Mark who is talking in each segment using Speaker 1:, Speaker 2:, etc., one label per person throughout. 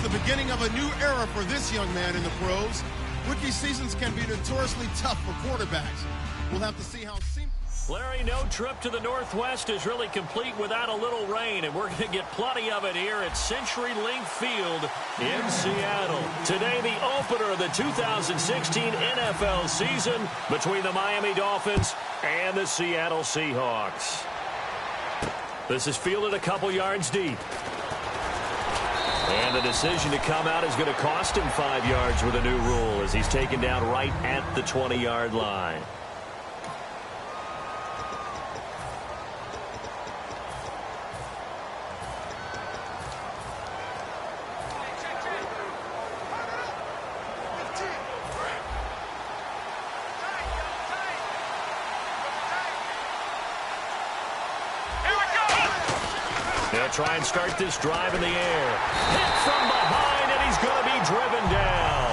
Speaker 1: the beginning of a new era for this young man in the pros. Rookie seasons can be notoriously tough for quarterbacks. We'll have to see how
Speaker 2: Larry, no trip to the Northwest is really complete without a little rain, and we're going to get plenty of it here at CenturyLink Field in Seattle. Today, the opener of the 2016 NFL season between the Miami Dolphins and the Seattle Seahawks. This is fielded a couple yards deep. And the decision to come out is going to cost him 5 yards with a new rule as he's taken down right at the 20-yard line. They'll try and start this drive in the air. Hit from behind, and he's going to be driven down.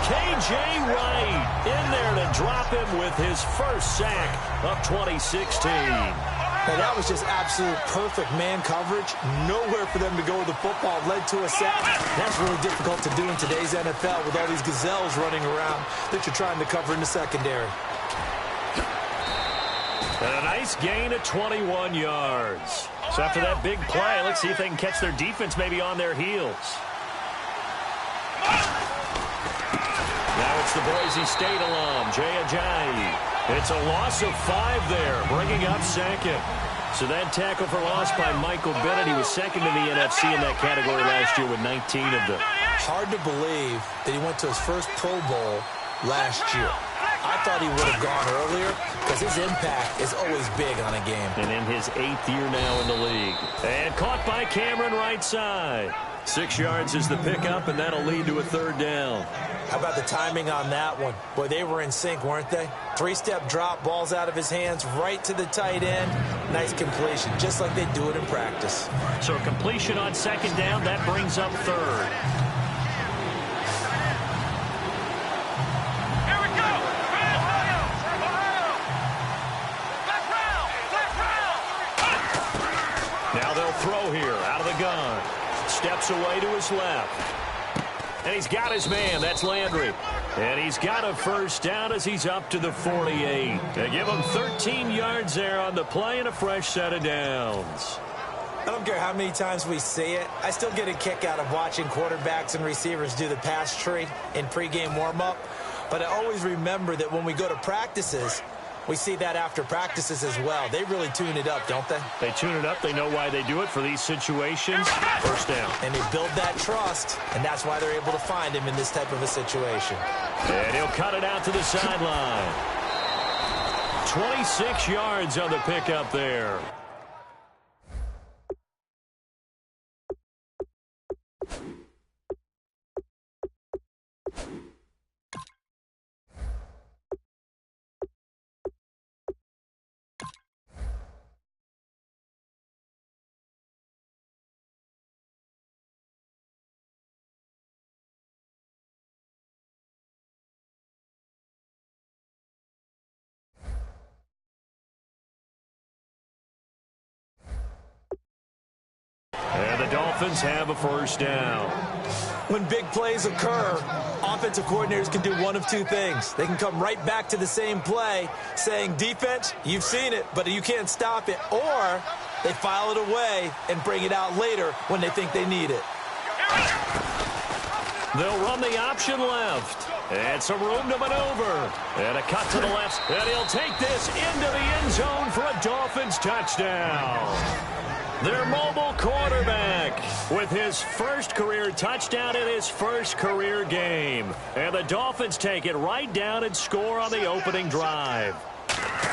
Speaker 2: K.J. Wright in there to drop him with his first sack of 2016.
Speaker 3: And that was just absolute perfect man coverage. Nowhere for them to go with the football. Led to a sack. That's really difficult to do in today's NFL with all these gazelles running around that you're trying to cover in the secondary.
Speaker 2: And a nice gain of 21 yards. So after that big play, let's see if they can catch their defense maybe on their heels. Now it's the Boise State alum, Jay Ajayi. It's a loss of 5 there, bringing up second. So that tackle for loss by Michael Bennett. He was second in the NFC in that category last year with 19 of them.
Speaker 3: Hard to believe that he went to his first Pro Bowl last year. I thought he would have gone earlier because his impact is always big on a game.
Speaker 2: And in his 8th year now in the league. And caught by Cameron right side. 6 yards is the pickup, and that'll lead to a 3rd down.
Speaker 3: How about the timing on that one? Boy, they were in sync, weren't they? 3-step drop, balls out of his hands, right to the tight end. Nice completion, just like they do it in practice.
Speaker 2: So completion on 2nd down, that brings up 3rd. Now they'll throw here out of the gun. Steps away to his left. And he's got his man. That's Landry. And he's got a 1st down as he's up to the 48. They give him 13 yards there on the play and a fresh set of downs.
Speaker 3: I don't care how many times we see it. I still get a kick out of watching quarterbacks and receivers do the pass tree in pregame warm-up. But I always remember that when we go to practices, we see that after practices as well. They really tune it up, don't they?
Speaker 2: They tune it up. They know why they do it for these situations. 1st down.
Speaker 3: And they build that trust, and that's why they're able to find him in this type of a situation.
Speaker 2: And he'll cut it out to the sideline. 26 yards on the pickup there. And the Dolphins have a 1st down.
Speaker 3: When big plays occur, offensive coordinators can do one of 2 things. They can come right back to the same play saying, defense, you've seen it, but you can't stop it. Or they file it away and bring it out later when they think they need it.
Speaker 2: They'll run the option left. And some room to maneuver. And a cut to the left. And he'll take this into the end zone for a Dolphins touchdown. Their mobile quarterback with his 1st career touchdown in his 1st career game. And the Dolphins take it right down and score on the opening drive.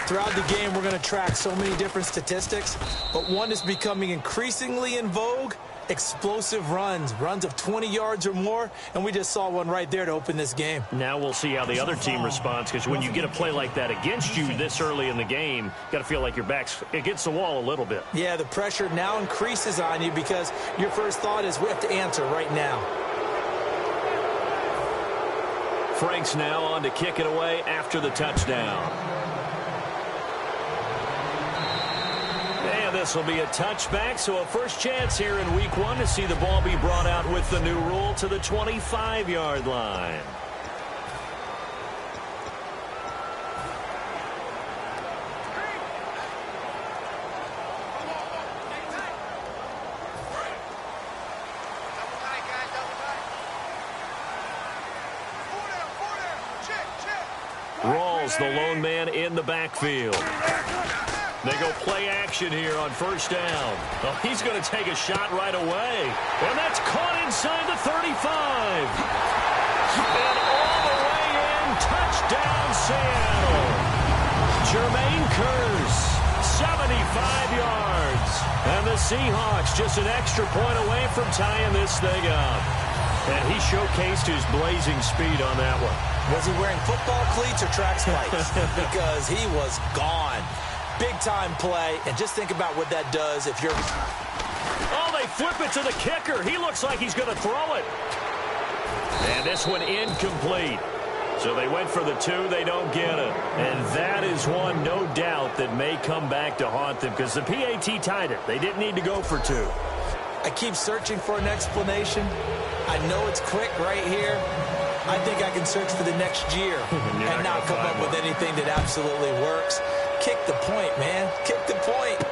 Speaker 3: Throughout the game, we're going to track so many different statistics, but one is becoming increasingly in vogue. Explosive runs of 20 yards or more, and we just saw one right there to open this game.
Speaker 2: Now we'll see how the other team responds, because when you get a play like that against you this early in the game, you got to feel like your back's against the wall a little bit.
Speaker 3: Yeah, the pressure now increases on you because your first thought is we have to answer right now.
Speaker 2: Frank's now on to kick it away after the touchdown. And this will be a touchback, so a first chance here in week 1 to see the ball be brought out with the new rule to the 25-yard line. Rawls, the lone man in the backfield. They go play action here on first down. Oh, he's going to take a shot right away. And that's caught inside the 35. And all the way in, touchdown Seattle. Jermaine Kearse, 75 yards. And the Seahawks just an extra point away from tying this thing up. And he showcased his blazing speed on that one.
Speaker 3: Was he wearing football cleats or track spikes? Because he was gone. Big-time play, and just think about what that does if you're...
Speaker 2: Oh, they flip it to the kicker. He looks like he's going to throw it. And this one incomplete. So they went for the 2. They don't get it. And that is one, no doubt, that may come back to haunt them because the PAT tied it. They didn't need to go for 2.
Speaker 3: I keep searching for an explanation. I know it's quick right here. I think I can search for the next year and not come up with anything that absolutely works. Kick the point, man. Kick the point.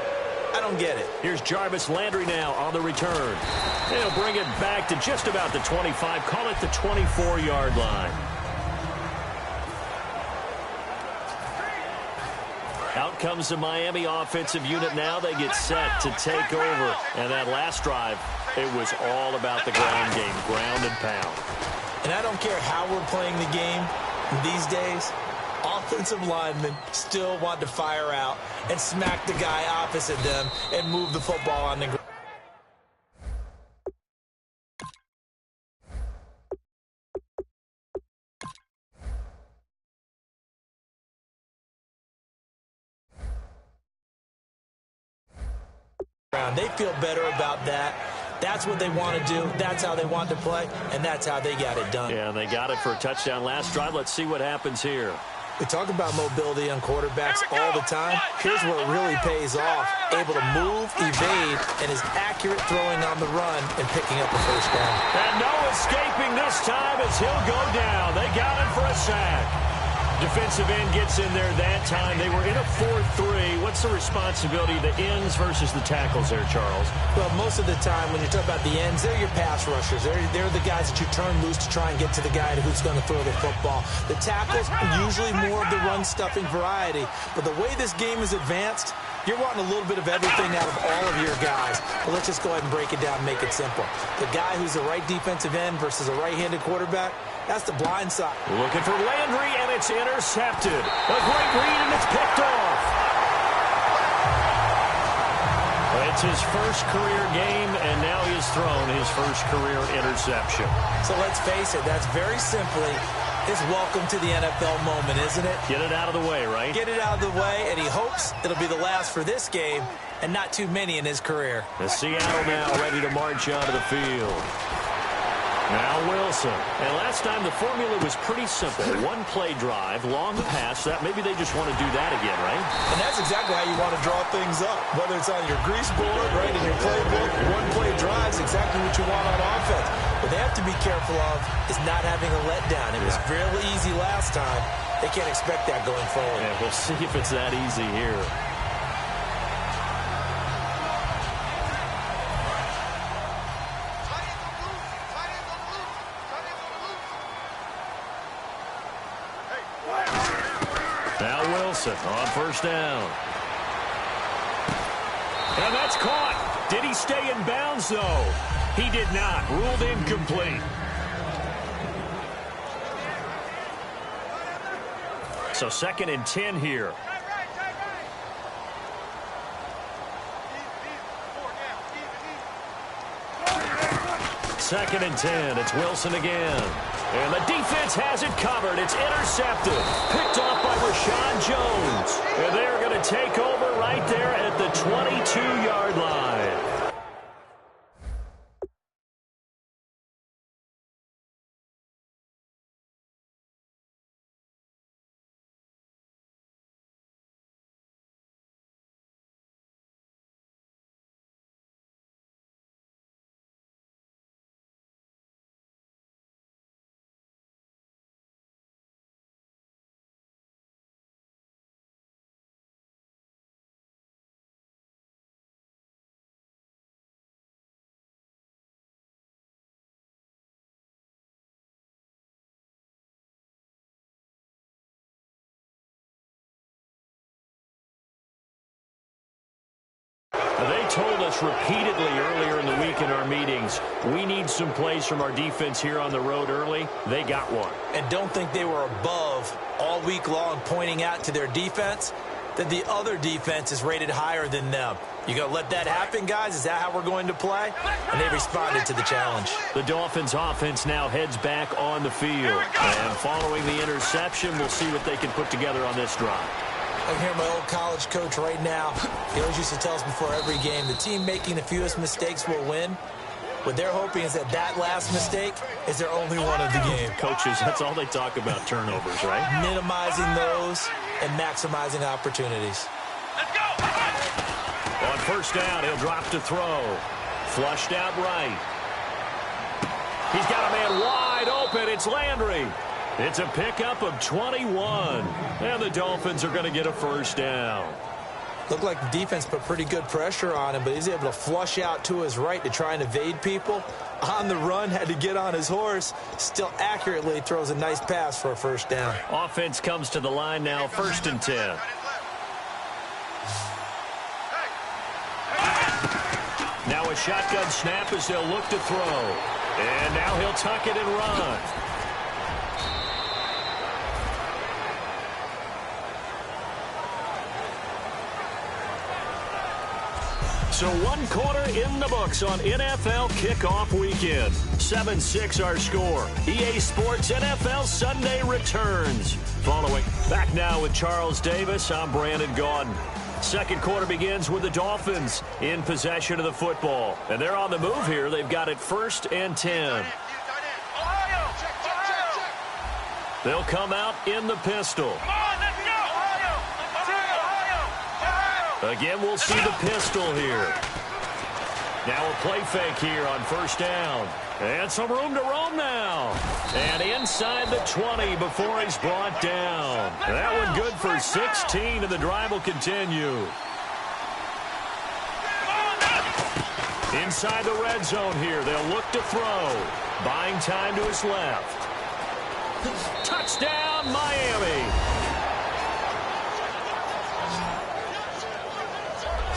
Speaker 3: I don't get it.
Speaker 2: Here's Jarvis Landry now on the return. They'll bring it back to just about the 25. Call it the 24-yard line. Out comes the Miami offensive unit now. They get set to take over. And that last drive, it was all about the ground game, ground and pound.
Speaker 3: And I don't care how we're playing the game these days. Offensive linemen still want to fire out and smack the guy opposite them and move the football on the ground. They feel better about that. That's what they want to do. That's how they want to play, and that's how they got it done.
Speaker 2: Yeah, they got it for a touchdown last drive. Let's see what happens here.
Speaker 3: We talk about mobility on quarterbacks all the time. Here's where it really pays off. Able to move, evade, and is accurate throwing on the run and picking up a first down.
Speaker 2: And no escaping this time as he'll go down. They got him for a sack. Defensive end gets in there that time. They were in a 4-3. What's the responsibility of the ends versus the tackles there, Charles?
Speaker 3: Well, most of the time when you talk about the ends, they're your pass rushers. They're the guys that you turn loose to try and get to the guy who's going to throw the football. The tackles are usually more of the run-stuffing variety. But the way this game is advanced, you're wanting a little bit of everything out of all of your guys. But let's just go ahead and break it down and make it simple. The guy who's the right defensive end versus a right-handed quarterback, that's the blind side.
Speaker 2: Looking for Landry, and it's intercepted. A great read, and it's picked off. It's his first career game, and now he's thrown his first career interception.
Speaker 3: So let's face it, that's very simply his welcome to the NFL moment, isn't it?
Speaker 2: Get it out of the way, right?
Speaker 3: Get it out of the way, and he hopes it'll be the last for this game and not too many in his career.
Speaker 2: The Seattle now ready to march onto the field. Now Wilson. And last time the formula was pretty simple. One-play drive, long pass. That maybe they just want to do that again, right?
Speaker 3: And that's exactly how you want to draw things up. Whether it's on your grease board, right, in your playbook, one-play drives, exactly what you want on offense. What they have to be careful of is not having a letdown. It was real easy last time. They can't expect that going forward.
Speaker 2: Yeah, we'll see if it's that easy here. Now Wilson on first down. And that's caught. Did he stay in bounds, though? He did not. Ruled incomplete. So 2nd and 10 here. Second and 10. It's Wilson again. And the defense has it covered. It's intercepted. Picked off by Rashawn Jones. And they're going to take over right there at the 22-yard line. They told us repeatedly earlier in the week in our meetings, we need some plays from our defense here on the road early. They got one.
Speaker 3: And don't think they were above all week long pointing out to their defense that the other defense is rated higher than them. You going to let that happen, guys? Is that how we're going to play? And they responded to the challenge.
Speaker 2: The Dolphins offense now heads back on the field. And following the interception, we'll see what they can put together on this drive.
Speaker 3: I can hear my old college coach right now. He always used to tell us before every game, the team making the fewest mistakes will win. What they're hoping is that last mistake is their only one of the game.
Speaker 2: Coaches, that's all they talk about, turnovers, right?
Speaker 3: Minimizing those and maximizing opportunities.
Speaker 4: Let's go!
Speaker 2: On first down, he'll drop to throw. Flushed out right. He's got a man wide open. It's Landry. It's a pickup of 21. And the Dolphins are going to get a first down.
Speaker 3: Looked like the defense put pretty good pressure on him, but he's able to flush out to his right to try and evade people. On the run, had to get on his horse. Still accurately throws a nice pass for a first down.
Speaker 2: Offense comes to the line now, 1st and 10. Now a shotgun snap as they'll look to throw. And now he'll tuck it and run. So 1 quarter in the books on NFL kickoff weekend. 7-6 our score. EA Sports NFL Sunday returns. Following. Back now with Charles Davis, I'm Brandon Gaudin. Second quarter begins with the Dolphins in possession of the football. And they're on the move here. They've got it 1st and 10. They'll come out in the pistol. Again, we'll see the pistol here. Now a play fake here on first down. And some room to roam now. And inside the 20 before he's brought down. That one good for 16, and the drive will continue. Inside the red zone here. They'll look to throw. Buying time to his left. Touchdown, Miami.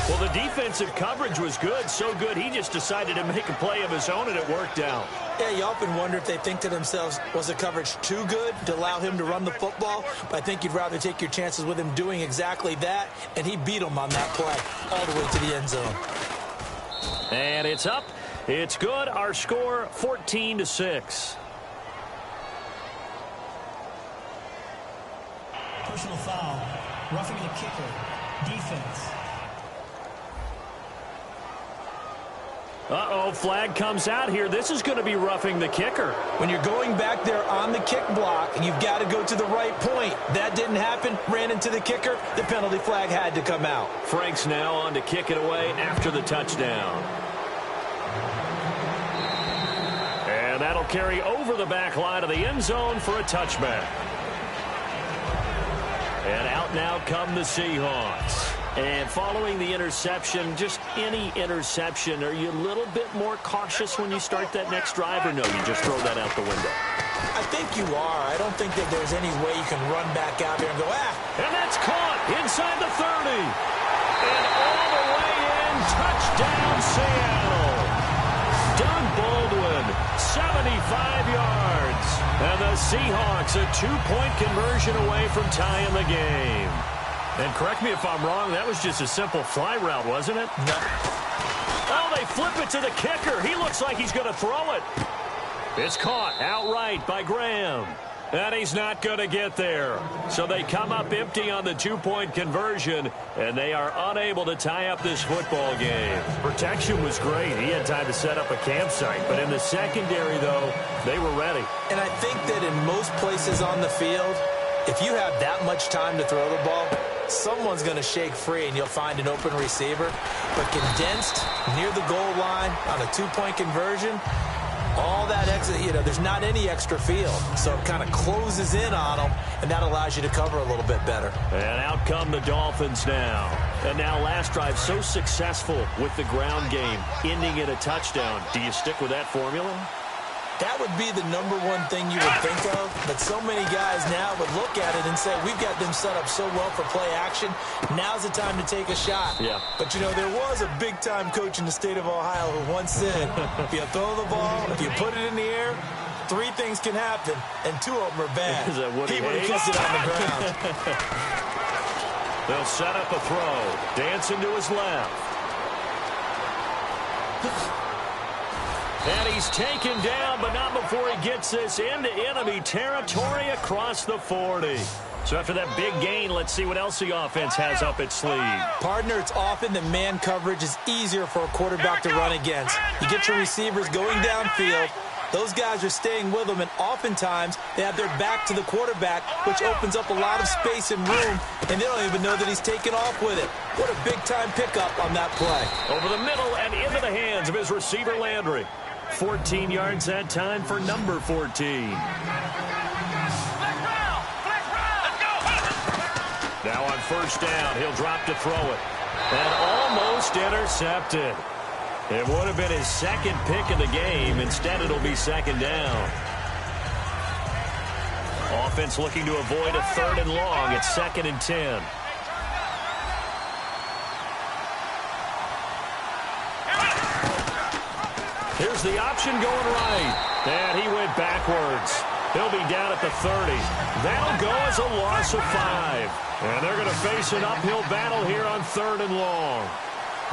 Speaker 2: Well, the defensive coverage was good, so good he just decided to make a play of his own, and it worked out.
Speaker 3: Yeah, you often wonder if they think to themselves, was the coverage too good to allow him to run the football? But I think you'd rather take your chances with him doing exactly that, and he beat him on that play all the way to the end zone.
Speaker 2: And it's up. It's good. Our score, 14-6.
Speaker 5: Personal foul. Roughing the kicker. Defense.
Speaker 2: Uh-oh, flag comes out here. This is going to be roughing the kicker.
Speaker 3: When you're going back there on the kick block, you've got to go to the right point. That didn't happen. Ran into the kicker. The penalty flag had to come out.
Speaker 2: Frank's now on to kick it away after the touchdown. And that'll carry over the back line of the end zone for a touchback. And out now come the Seahawks. And following the interception, just any interception, are you a little bit more cautious when you start that next drive, or no, you just throw that out the window?
Speaker 3: I think you are. I don't think that there's any way you can run back out there and go,
Speaker 2: And that's caught inside the 30. And all the way in, touchdown Seattle. Doug Baldwin, 75 yards. And the Seahawks a 2-point conversion away from tying the game. And correct me if I'm wrong, that was just a simple fly route, wasn't it?
Speaker 3: No.
Speaker 2: Oh, they flip it to the kicker. He looks like he's going to throw it. It's caught outright by Graham. And he's not going to get there. So they come up empty on the 2-point conversion, and they are unable to tie up this football game. Protection was great. He had time to set up a campsite. But in the secondary, though, they were ready.
Speaker 3: And I think that in most places on the field, if you have that much time to throw the ball, someone's going to shake free and you'll find an open receiver. But condensed near the goal line on a 2-point conversion, all that exit, there's not any extra field. So it kind of closes in on them, and that allows you to cover a little bit better.
Speaker 2: And out come the Dolphins now. And now last drive so successful with the ground game, ending in a touchdown. Do you stick with that formula?
Speaker 3: That would be the number one thing you would think of, but so many guys now would look at it and say, we've got them set up so well for play action, now's the time to take a shot.
Speaker 2: Yeah.
Speaker 3: But, you know, there was a big-time coach in the state of Ohio who once said, if you throw the ball, if you put it in the air, 3 things can happen, and 2 of them are bad.
Speaker 2: Is that what
Speaker 3: he would have kept it on the ground.
Speaker 2: They'll set up a throw. Dancing to his left. And he's taken down, but not before he gets this into enemy territory across the 40. So after that big gain, let's see what else the offense has up its sleeve.
Speaker 3: Partner, it's often that man coverage is easier for a quarterback to run against. You get your receivers going downfield. Those guys are staying with them, and oftentimes they have their back to the quarterback, which opens up a lot of space and room, and they don't even know that he's taken off with it. What a big-time pickup on that play.
Speaker 2: Over the middle and into the hands of his receiver, Landry. 14 yards that time for number 14. Now on first down, he'll drop to throw it. And almost intercepted. It would have been his second pick of the game. Instead, it'll be second down. Offense looking to avoid a 3rd and long. It's 2nd and 10. Here's the option going right. And he went backwards. He'll be down at the 30. That'll go as a loss of 5. And they're going to face an uphill battle here on 3rd and long.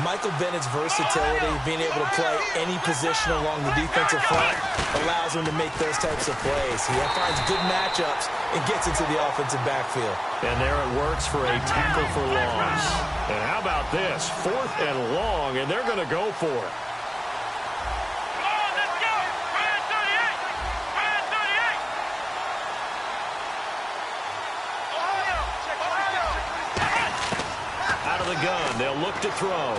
Speaker 3: Michael Bennett's versatility, being able to play any position along the defensive front, allows him to make those types of plays. He finds good matchups and gets into the offensive backfield.
Speaker 2: And there it works for a tackle for loss. And how about this? 4th and long, and they're going to go for it. The gun, they'll look to throw.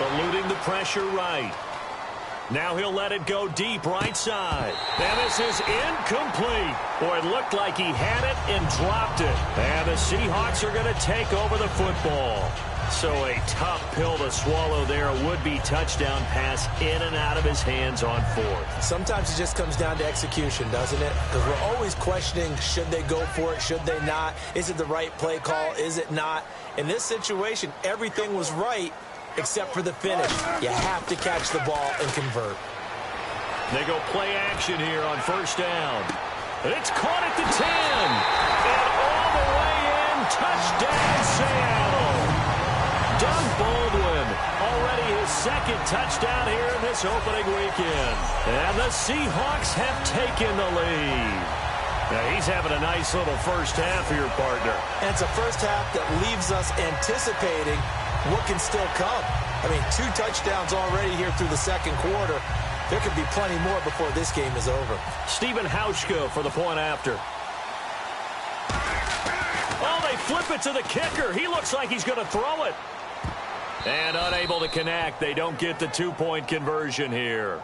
Speaker 2: Eluding the pressure right. Now he'll let it go deep right side. And this is incomplete. Boy, it looked like he had it and dropped it. And the Seahawks are going to take over the football. So a tough pill to swallow there. A would-be touchdown pass in and out of his hands on 4th.
Speaker 3: Sometimes it just comes down to execution, doesn't it? Because we're always questioning, should they go for it, should they not? Is it the right play call, is it not? In this situation, everything was right except for the finish. You have to catch the ball and convert.
Speaker 2: They go play action here on first down. It's caught at the 10. And all the way in, touchdown Seattle. Doug Baldwin, already his 2nd touchdown here in this opening weekend. And the Seahawks have taken the lead. Now he's having a nice little first half here, partner.
Speaker 3: And it's a first half that leaves us anticipating what can still come. I mean, 2 touchdowns already here through the 2nd quarter. There could be plenty more before this game is over.
Speaker 2: Stephen Hauschka for the point after. Oh, they flip it to the kicker. He looks like he's going to throw it. And unable to connect. They don't get the 2-point conversion here.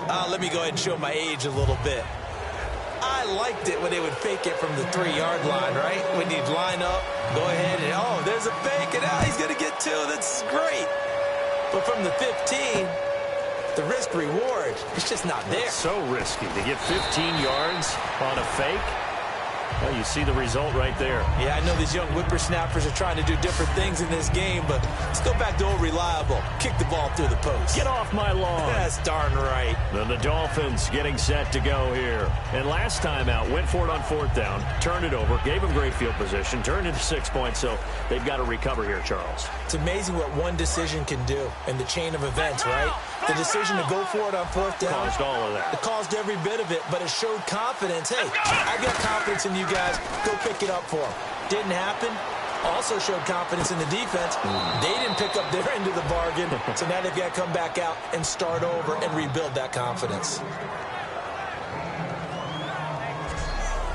Speaker 3: Let me go ahead and show my age a little bit. I liked it when they would fake it from the 3-yard line, right? When you'd line up, go ahead and, oh, there's a fake, and he's going to get 2. That's great. But from the 15, the risk-reward, it's just not there.
Speaker 2: It's so risky to get 15 yards on a fake. Well, you see the result right there.
Speaker 3: Yeah, I know these young whippersnappers are trying to do different things in this game, but let's go back to old reliable. Kick the ball through the post.
Speaker 2: Get off my lawn.
Speaker 3: That's darn right.
Speaker 2: Then the Dolphins getting set to go here. And last time out, went for it on 4th down, turned it over, gave them great field position, turned into 6 points, so they've got to recover here, Charles.
Speaker 3: It's amazing what one decision can do in the chain of events, right? The decision to go for it on 4th down.
Speaker 2: Caused all of that.
Speaker 3: It caused every bit of it, but it showed confidence. Hey, I got confidence in you guys. Go pick it up for them. Didn't happen. Also showed confidence in the defense. They didn't pick up their end of the bargain, so now they've got to come back out and start over and rebuild that confidence.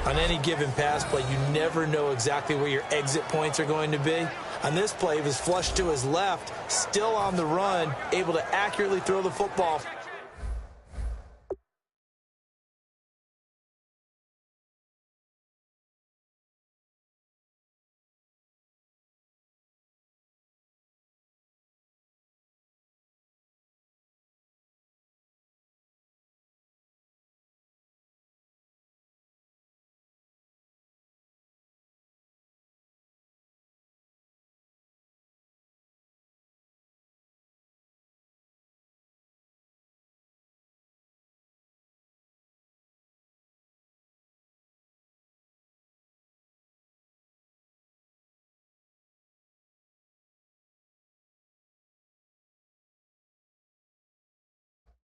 Speaker 3: On any given pass play, you never know exactly where your exit points are going to be. On this play, he was flushed to his left, still on the run, able to accurately throw the football.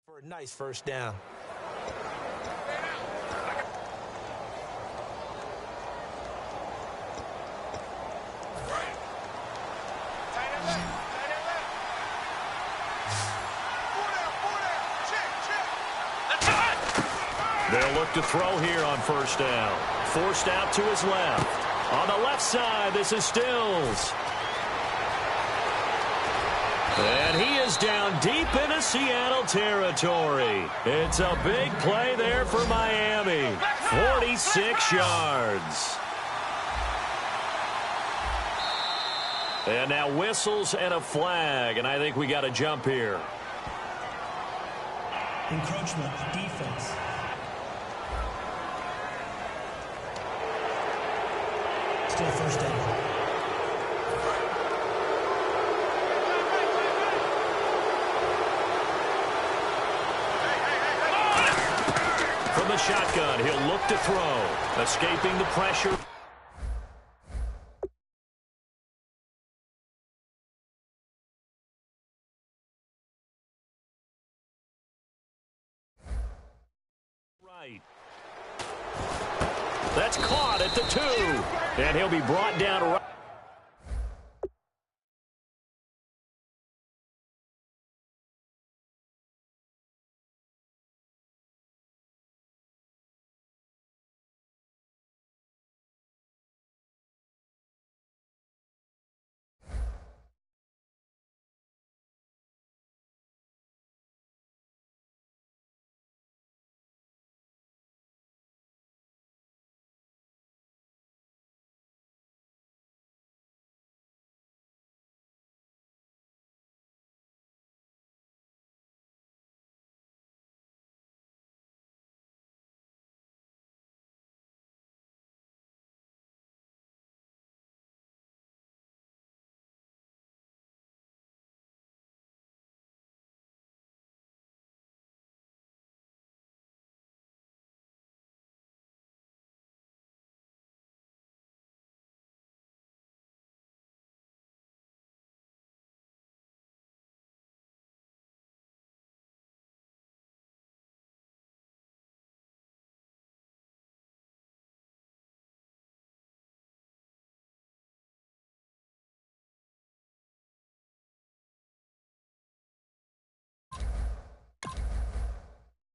Speaker 3: For a nice first down.
Speaker 2: They'll look to throw here on first down. Forced out to his left. On the left side, this is Stills. And he is down deep into Seattle territory. It's a big play there for Miami. 46 yards. And now whistles and a flag, and I think we got a jump here.
Speaker 5: Encroachment, defense. Still first down.
Speaker 2: From the shotgun, he'll look to throw. Escaping the pressure. Right. That's caught at the 2. And he'll be brought down right.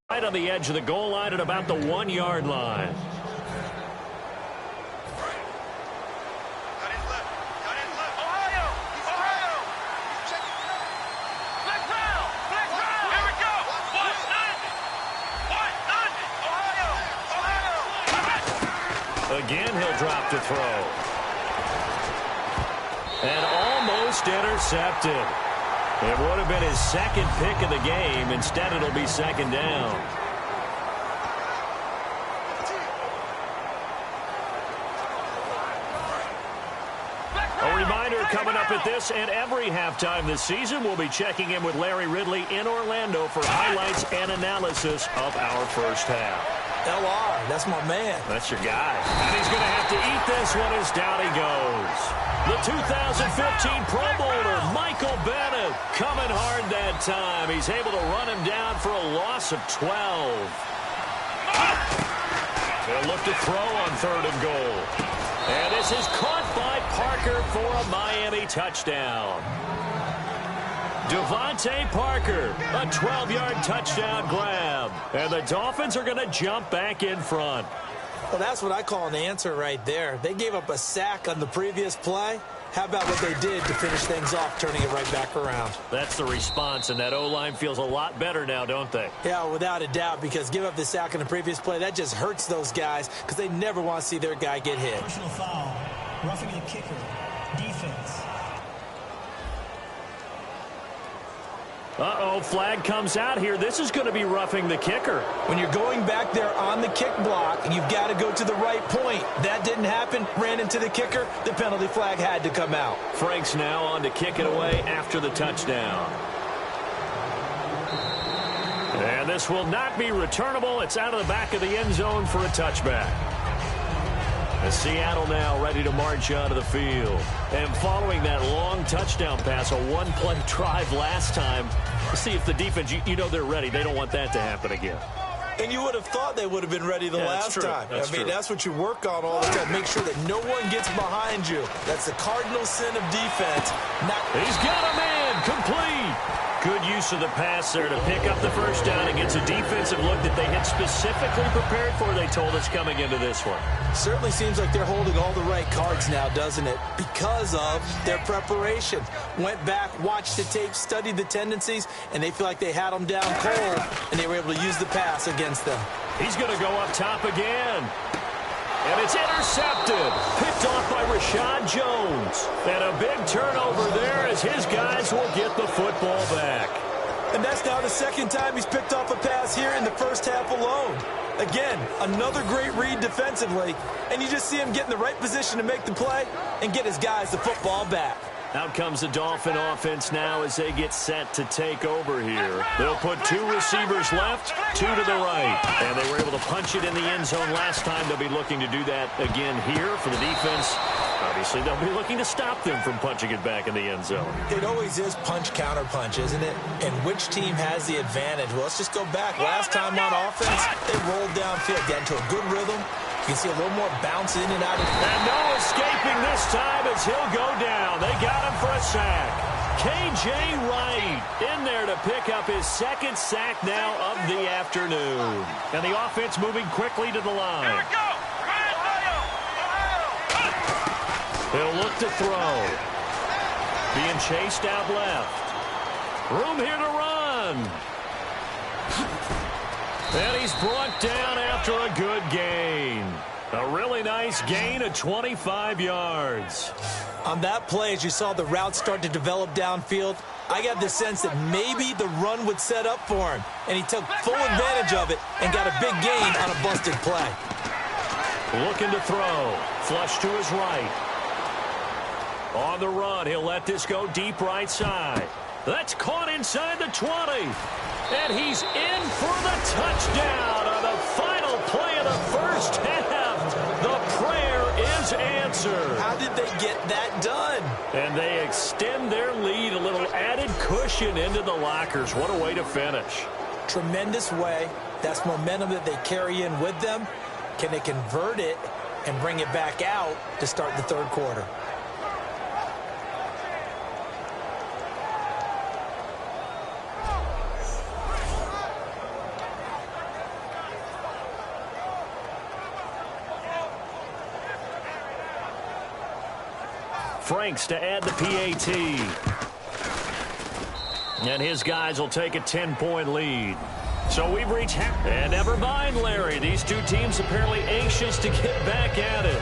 Speaker 2: Right on the edge of the goal line at about the 1-yard line. Again, he'll drop to throw. And almost intercepted. It would have been his second pick of the game. Instead, it'll be second down. A reminder coming up at this and every halftime this season, we'll be checking in with Larry Ridley in Orlando for highlights and analysis of our first half.
Speaker 3: LR, that's my man.
Speaker 2: That's your guy. And he's going to have to eat this one as down he goes. The 2015 Pro Bowler, Michael Bennett, coming hard that time. He's able to run him down for a loss of 12. They'll look to throw on 3rd and goal. And this is caught by Parker for a Miami touchdown. Devontae Parker, a 12-yard touchdown grab. And the Dolphins are going to jump back in front.
Speaker 3: Well, that's what I call an answer right there. They gave up a sack on the previous play. How about what they did to finish things off, turning it right back around?
Speaker 2: That's the response, and that O-line feels a lot better now, don't they?
Speaker 3: Yeah, without a doubt, because give up the sack on the previous play, that just hurts those guys because they never want to see their guy get hit.
Speaker 5: Personal foul. Roughing the kicker. Defense.
Speaker 2: Uh-oh, flag comes out here. This is going to be roughing the kicker.
Speaker 3: When you're going back there on the kick block, you've got to go to the right point. That didn't happen. Ran into the kicker. The penalty flag had to come out.
Speaker 2: Franks now on to kick it away after the touchdown. And this will not be returnable. It's out of the back of the end zone for a touchback. Seattle now ready to march onto the field. And following that long touchdown pass, a one-play drive last time, see if the defense, you know they're ready. They don't want that to happen again.
Speaker 3: And you would have thought they would have been ready the last time. I mean, that's what you work on all the time. Make sure that no one gets behind you. That's the cardinal sin of defense.
Speaker 2: He's got a man complete. Good use of the pass there to pick up the first down against a defensive look that they had specifically prepared for, they told us, coming into this one.
Speaker 3: Certainly seems like they're holding all the right cards now, doesn't it? Because of their preparation. Went back, watched the tape, studied the tendencies, and they feel like they had them down cold, and they were able to use the pass against them.
Speaker 2: He's going to go up top again. And it's intercepted. Picked off by Rashad Jones. And a big turnover there as his guys will get the football back.
Speaker 3: And that's now the second time he's picked off a pass here in the first half alone. Again, another great read defensively. And you just see him get in the right position to make the play and get his guys the football back.
Speaker 2: Out comes the Dolphin offense now as they get set to take over here. They'll put two receivers left, two to the right. And they were able to punch it in the end zone last time. They'll be looking to do that again here for the defense. Obviously, they'll be looking to stop them from punching it back in the end zone.
Speaker 3: It always is punch-counter-punch, isn't it? And which team has the advantage? Well, let's just go back. Last time on offense, they rolled downfield, got into a good rhythm. You can see a little more bounce in and out.
Speaker 2: And no escaping this time as he'll go down. They got him for a sack. K.J. Wright in there to pick up his second sack now of the afternoon. And the offense moving quickly to the line.
Speaker 4: Here we go.
Speaker 2: He'll look to throw. Being chased out left. Room here to run. And he's brought down after a good gain. A really nice gain of 25 yards.
Speaker 3: On that play, as you saw the route start to develop downfield, I got the sense that maybe the run would set up for him. And he took full advantage of it and got a big gain on a busted play.
Speaker 2: Looking to throw. Flush to his right. On the run, he'll let this go deep right side. That's caught inside the 20. And he's in for the touchdown on the final play of the first half. The prayer is answered.
Speaker 3: How did they get that done?
Speaker 2: And they extend their lead, a little added cushion into the lockers. What a way to finish.
Speaker 3: Tremendous way. That's momentum that they carry in with them. Can they convert it and bring it back out to start the third quarter?
Speaker 2: Franks to add the PAT. And his guys will take a 10-point lead. So we've reached half. And never mind, Larry. These two teams apparently anxious to get back at it.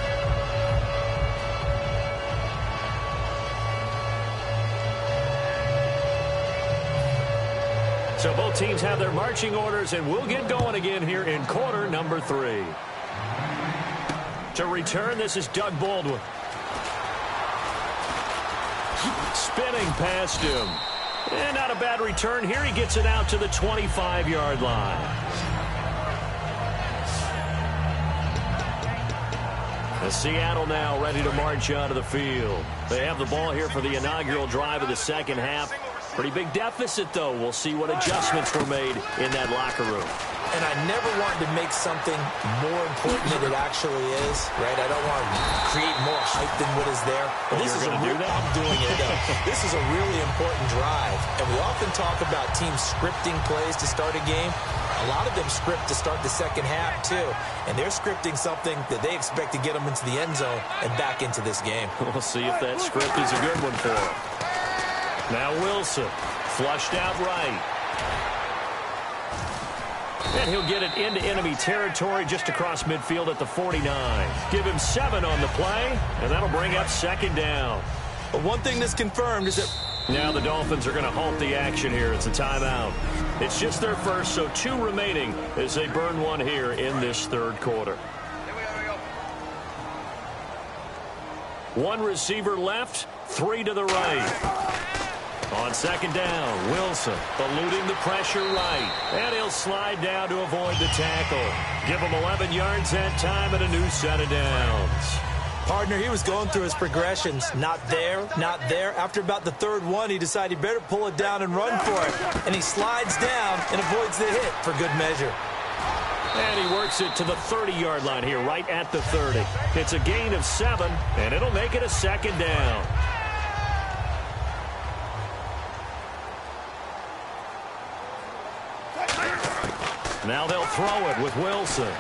Speaker 2: So both teams have their marching orders, and we'll get going again here in quarter number 3. To return, this is Doug Baldwin. Spinning past him. And not a bad return here. He gets it out to the 25-yard line. As Seattle now ready to march onto the field. They have the ball here for the inaugural drive of the second half. Pretty big deficit, though. We'll see what adjustments were made in that locker room.
Speaker 3: And I never want to make something more important than it actually is, right? I don't want to create more hype than what is there. But this is I'm doing it, though. This is a really important drive. And we often talk about teams scripting plays to start a game. A lot of them script to start the second half, too. And they're scripting something that they expect to get them into the end zone and back into this game.
Speaker 2: We'll see if that script is a good one for them. Now Wilson, flushed out right. And he'll get it into enemy territory just across midfield at the 49. Give him 7 on the play, and that'll bring up second down.
Speaker 3: But one thing that's confirmed is that
Speaker 2: now the Dolphins are going to halt the action here. It's a timeout. It's just their first, so 2 remaining as they burn one here in this third quarter. 1 receiver left, 3 to the right. On second down, Wilson eluding the pressure right. And he'll slide down to avoid the tackle. Give him 11 yards that time and a new set of downs.
Speaker 3: Partner, he was going through his progressions. Not there, not there. After about the third one, he decided he better pull it down and run for it. And he slides down and avoids the hit for good measure.
Speaker 2: And he works it to the 30-yard line here, right at the 30. It's a gain of 7, and it'll make it a second down. Now they'll throw it with Wilson.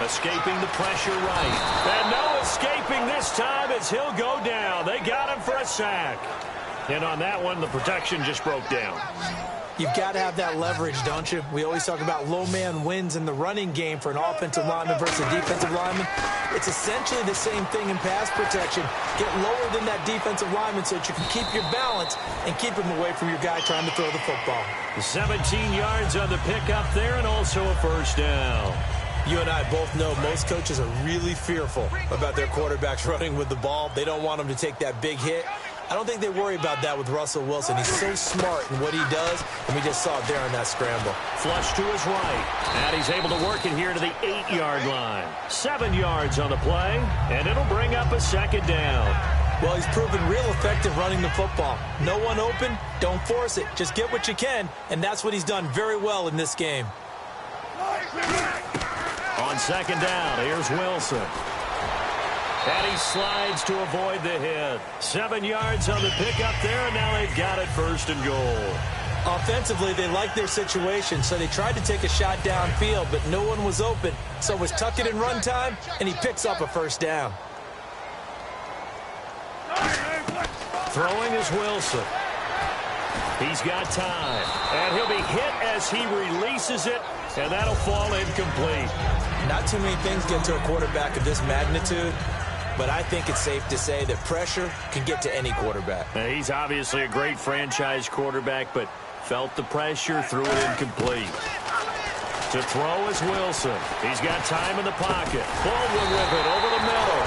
Speaker 2: Escaping the pressure right. And no escaping this time as he'll go down. They got him for a sack. And on that one, the protection just broke down.
Speaker 3: You've got to have that leverage, don't you? We always talk about low man wins in the running game for an offensive lineman versus a defensive lineman. It's essentially the same thing in pass protection. Get lower than that defensive lineman so that you can keep your balance and keep him away from your guy trying to throw the football.
Speaker 2: 17 yards on the pickup there and also a first down.
Speaker 3: You and I both know most coaches are really fearful about their quarterbacks running with the ball. They don't want them to take that big hit. I don't think they worry about that with Russell Wilson. He's so smart in what he does, and we just saw it there on that scramble.
Speaker 2: Flush to his right, and he's able to work it here to the 8-yard line. 7 yards on the play, and it'll bring up a second down.
Speaker 3: Well, he's proven real effective running the football. No one open, don't force it. Just get what you can, and that's what he's done very well in this game.
Speaker 2: On second down, here's Wilson. And he slides to avoid the hit. 7 yards on the pickup there, and now they've got it first and goal.
Speaker 3: Offensively, they like their situation, so they tried to take a shot downfield, but no one was open. So it was tuck it in run time, and he picks up a first down.
Speaker 2: Throwing is Wilson. He's got time, and he'll be hit as he releases it, and that'll fall incomplete.
Speaker 3: Not too many things get to a quarterback of this magnitude, but I think it's safe to say that pressure can get to any quarterback.
Speaker 2: He's obviously a great franchise quarterback, but felt the pressure, threw it incomplete. To throw is Wilson. He's got time in the pocket. Baldwin with it over the middle.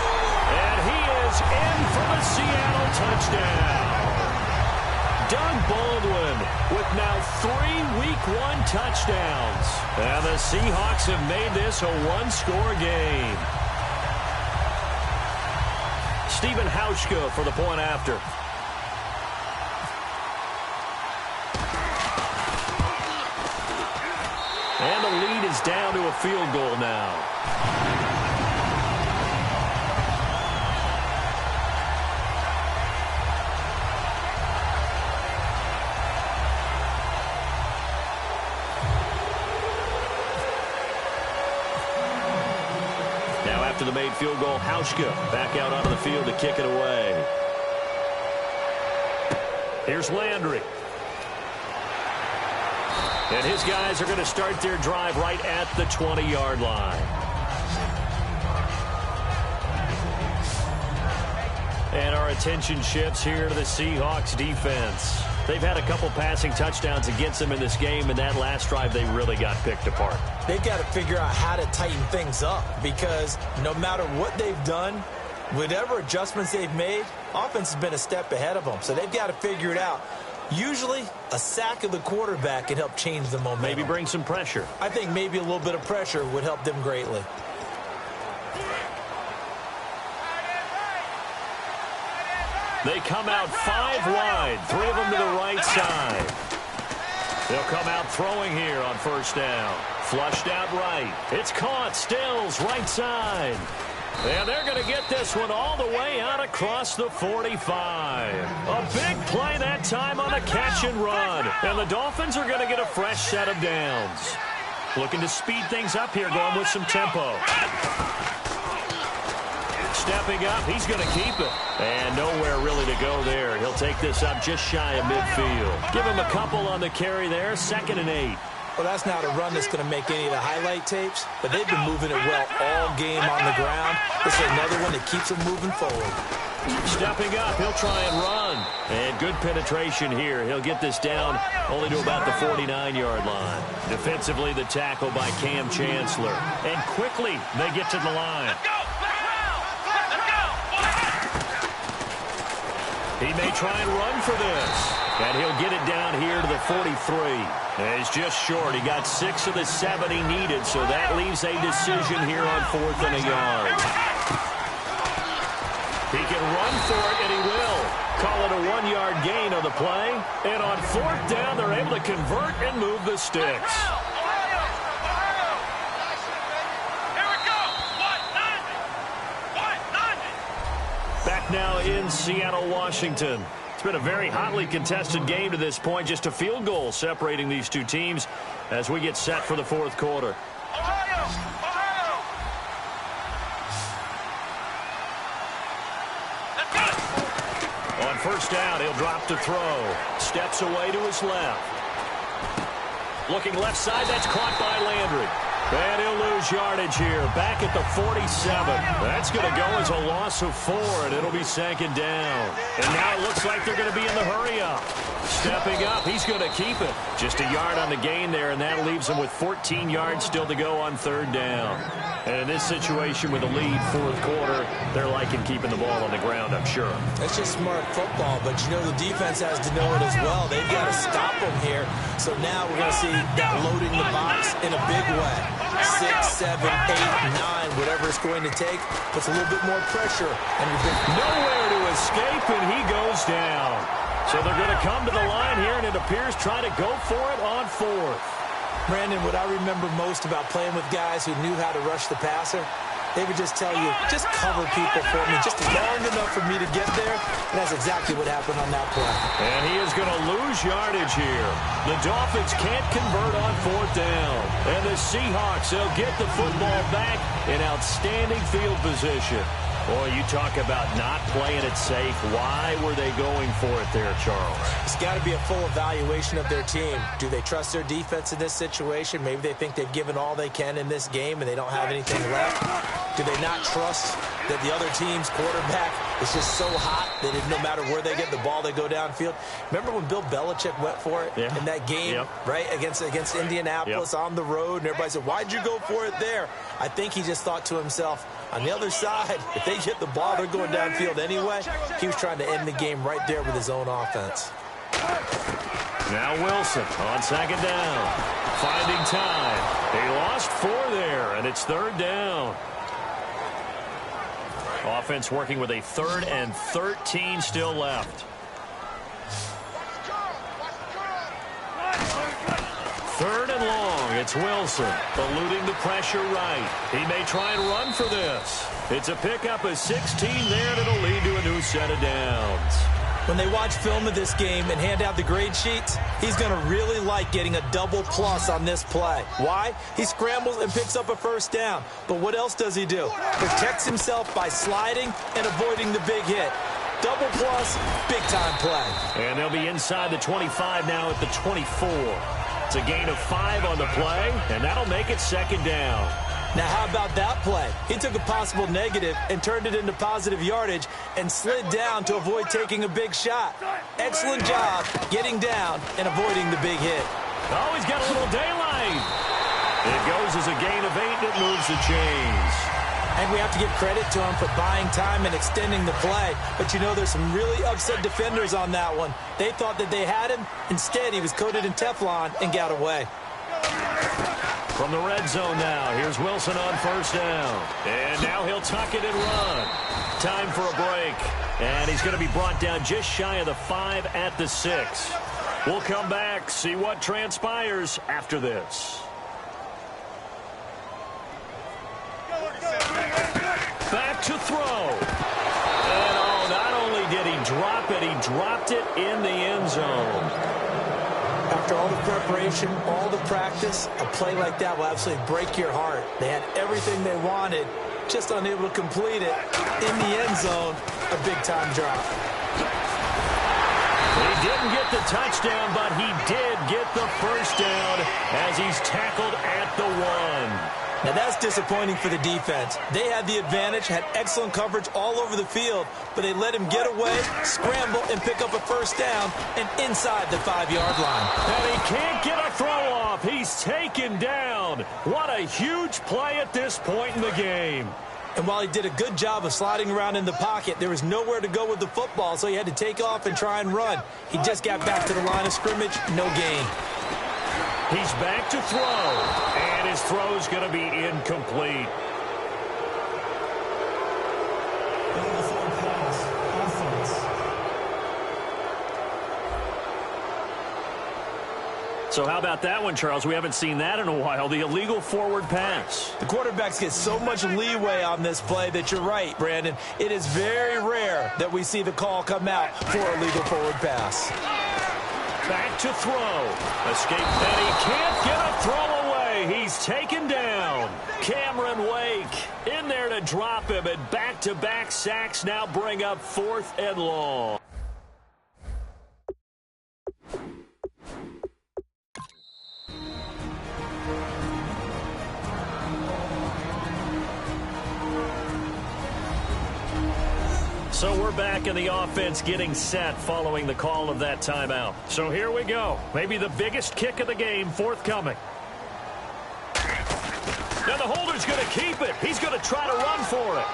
Speaker 2: And he is in for the Seattle touchdown. Doug Baldwin with now 3 Week 1 touchdowns. And the Seahawks have made this a one-score game. Stephen Hauschka for the point after. And the lead is down to a field goal now. After the made field goal, Hauschka back out onto the field to kick it away. Here's Landry. And his guys are going to start their drive right at the 20-yard line. And our attention shifts here to the Seahawks defense. They've had a couple passing touchdowns against them in this game, and that last drive they really got picked apart.
Speaker 3: They've got to figure out how to tighten things up because no matter what they've done, whatever adjustments they've made, offense has been a step ahead of them. So they've got to figure it out. Usually, a sack of the quarterback can help change the momentum.
Speaker 2: Maybe bring some pressure.
Speaker 3: I think maybe a little bit of pressure would help them greatly.
Speaker 2: They come out 5 wide, 3 of them to the right side. They'll come out throwing here on first down. Flushed out right. It's caught. Stills right side. And they're going to get this one all the way out across the 45. A big play that time on a catch and run. And the Dolphins are going to get a fresh set of downs. Looking to speed things up here, going with some tempo. Stepping up, he's going to keep it. And nowhere really to go there. He'll take this up just shy of midfield. Give him a couple on the carry there, 2nd and 8.
Speaker 3: Well, that's not a run that's going to make any of the highlight tapes, but they've been moving it well all game on the ground. This is another one that keeps them moving forward.
Speaker 2: Stepping up, he'll try and run. And good penetration here. He'll get this down only to about the 49-yard line. Defensively, the tackle by Cam Chancellor. And quickly, they get to the line. He may try and run for this. And he'll get it down here to the 43. And it's just short. He got 6 of the 7 he needed, so that leaves a decision here on 4th and a yard. He can run for it, and he will. Call it a 1-yard gain on the play. And on 4th down, they're able to convert and move the sticks. Back now in Seattle, Washington. It's been a very hotly contested game to this point. Just a field goal separating these two teams as we get set for the 4th quarter. On 1st down, he'll drop to throw. Steps away to his left. Looking left side, that's caught by Landry. And he'll lose yardage here, back at the 47. That's going to go as a loss of 4, and it'll be 2nd down. And now it looks like they're going to be in the hurry-up. Stepping up, he's going to keep it. Just a yard on the gain there, and that leaves him with 14 yards still to go on 3rd down. And in this situation with a lead, 4th quarter, they're liking keeping the ball on the ground, I'm sure.
Speaker 3: That's just smart football, but you know the defense has to know it as well. They've got to stop them here. So now we're going to see that loading the box in a big way. 6, 7, 8, 9, whatever it's going to take, puts a little bit more pressure. And
Speaker 2: nowhere to escape, and he goes down. So they're going to come to the line here, and it appears trying to go for it on 4th.
Speaker 3: Brandon, what I remember most about playing with guys who knew how to rush the passer, they would just tell you, just cover people for me, just long enough for me to get there. And that's exactly what happened on that play.
Speaker 2: And he is going to lose yardage here. The Dolphins can't convert on 4th down. And the Seahawks, they'll get the football back in outstanding field position. Boy, you talk about not playing it safe. Why were they going for it there, Charles?
Speaker 3: It's got to be a full evaluation of their team. Do they trust their defense in this situation? Maybe they think they've given all they can in this game and they don't have anything left. Do they not trust that the other team's quarterback is just so hot that no matter where they get the ball, they go downfield? Remember when Bill Belichick went for it in that game, right, against Indianapolis on the road, and everybody said, why'd you go for it there? I think he just thought to himself, on the other side, if they get the ball, they're going downfield anyway. He was trying to end the game right there with his own offense.
Speaker 2: Now Wilson on 2nd down. Finding time. He lost 4 there, and it's 3rd down. Offense working with a 3rd and 13 still left. 3rd and long. It's Wilson eluding the pressure right. He may try and run for this. It's a pickup of 16 there, and it'll lead to a new set of downs.
Speaker 3: When they watch film of this game and hand out the grade sheets, he's going to really like getting a double plus on this play. Why? He scrambles and picks up a 1st down. But what else does he do? Protects himself by sliding and avoiding the big hit. Double plus, big-time play.
Speaker 2: And they'll be inside the 25 now at the 24. It's a gain of 5 on the play, and that'll make it 2nd down.
Speaker 3: Now, how about that play? He took a possible negative and turned it into positive yardage and slid down to avoid taking a big shot. Excellent job getting down and avoiding the big hit.
Speaker 2: Oh, he's got a little daylight. It goes as a gain of 8, and it moves the chains.
Speaker 3: And we have to give credit to him for buying time and extending the play. But, you know, there's some really upset defenders on that one. They thought that they had him. Instead, he was coated in Teflon and got away.
Speaker 2: From the red zone now, here's Wilson on 1st down. And now he'll tuck it and run. Time for a break. And he's going to be brought down just shy of the 5 at the 6. We'll come back, see what transpires after this. Back to throw. And oh, not only did he drop it, he dropped it in the end zone.
Speaker 3: After all the preparation, all the practice, a play like that will absolutely break your heart. They had everything they wanted, just unable to complete it. In the end zone, a big-time drop.
Speaker 2: He didn't get the touchdown, but he did get the 1st down as he's tackled at the 1.
Speaker 3: Now, that's disappointing for the defense. They had the advantage, had excellent coverage all over the field, but they let him get away, scramble, and pick up a 1st down and inside the 5-yard line.
Speaker 2: And he can't get a throw off. He's taken down. What a huge play at this point in the game.
Speaker 3: And while he did a good job of sliding around in the pocket, there was nowhere to go with the football, so he had to take off and try and run. He just got back to the line of scrimmage, no gain.
Speaker 2: He's back to throw, and his throw's going to be incomplete. So how about that one, Charles? We haven't seen that in a while, the illegal forward pass.
Speaker 3: The quarterbacks get so much leeway on this play that you're right, Brandon. It is very rare that we see the call come out for a legal forward pass.
Speaker 2: Back to throw. Escape, and he can't get a throw away. He's taken down. Cameron Wake in there to drop him, and back-to-back sacks now bring up 4th and long. So we're back in the offense getting set following the call of that timeout. So here we go. Maybe the biggest kick of the game forthcoming. Now the holder's going to keep it. He's going to try to run for it.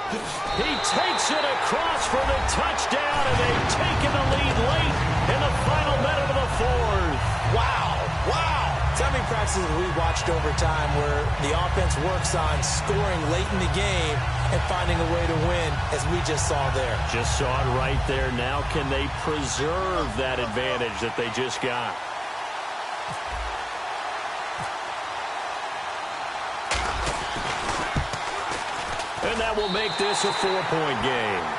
Speaker 2: He takes it across for the touchdown, and they've taken the lead late in the final minute of the 4th.
Speaker 3: Wow, wow. So many practices we watched over time where the offense works on scoring late in the game and finding a way to win, as we just saw there.
Speaker 2: Just saw it right there. Now can they preserve that advantage that they just got? And that will make this a 4-point game.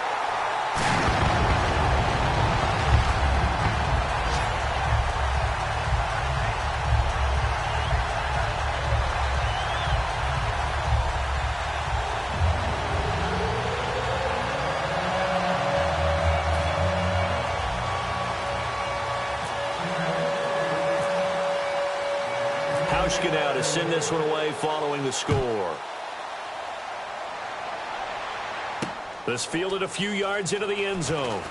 Speaker 2: Now to send this one away following the score. This fielded a few yards into the end zone.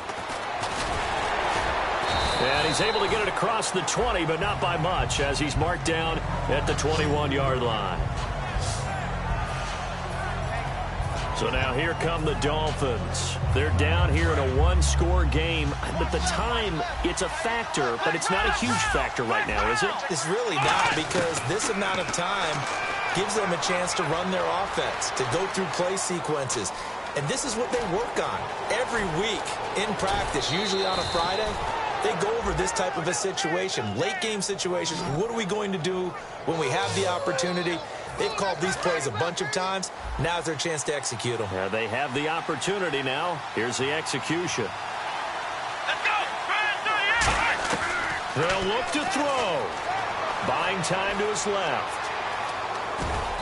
Speaker 2: And he's able to get it across the 20, but not by much, as he's marked down at the 21-yard line. So now here come the Dolphins. They're down here in a one-score game. At the time, it's a factor, but it's not a huge factor right now, is it?
Speaker 3: It's really not, because this amount of time gives them a chance to run their offense, to go through play sequences. And this is what they work on every week in practice, usually on a Friday. They go over this type of a situation, late-game situations. What are we going to do when we have the opportunity? They've called these plays a bunch of times. Now's their chance to execute them.
Speaker 2: Yeah, they have the opportunity now. Here's the execution.
Speaker 4: Let's go!
Speaker 2: They'll look to throw. Buying time to his left.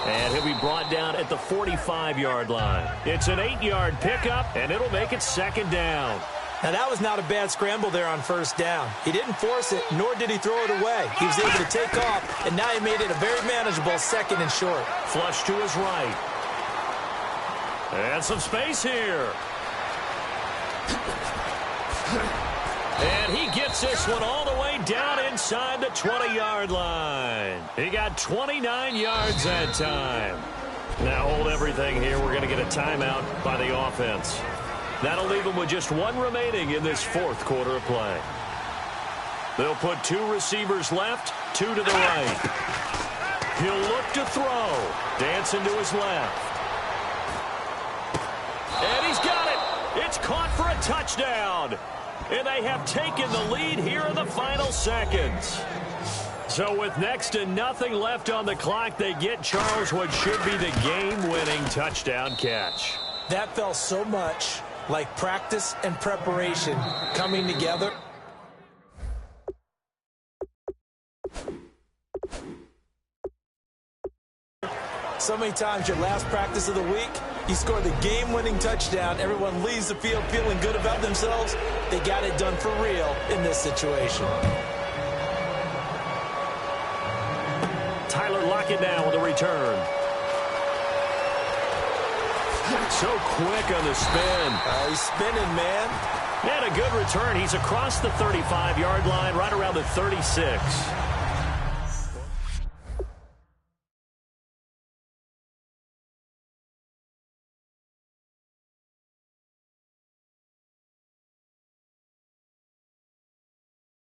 Speaker 2: And he'll be brought down at the 45-yard line. It's an 8-yard pickup, and it'll make it 2nd down.
Speaker 3: Now, that was not a bad scramble there on 1st down. He didn't force it, nor did he throw it away. He was able to take off, and now he made it a very manageable 2nd and short.
Speaker 2: Flush to his right. And some space here. And he gets this one all the way down inside the 20-yard line. He got 29 yards that time. Now hold everything here. We're going to get a timeout by the offense. That'll leave them with just one remaining in this 4th quarter of play. They'll put 2 receivers left, 2 to the right. He'll look to throw. Dancing to his left. And he's got it. It's caught for a touchdown. And they have taken the lead here in the final seconds. So with next to nothing left on the clock, they get Charles what should be the game-winning touchdown catch.
Speaker 3: That felt so much like practice and preparation coming together. So many times your last practice of the week, you score the game-winning touchdown. Everyone leaves the field feeling good about themselves. They got it done for real in this situation.
Speaker 2: Tyler Lockett now with a return. So quick on the spin.
Speaker 3: He's spinning, man.
Speaker 2: And a good return. He's across the 35-yard line, right around the 36.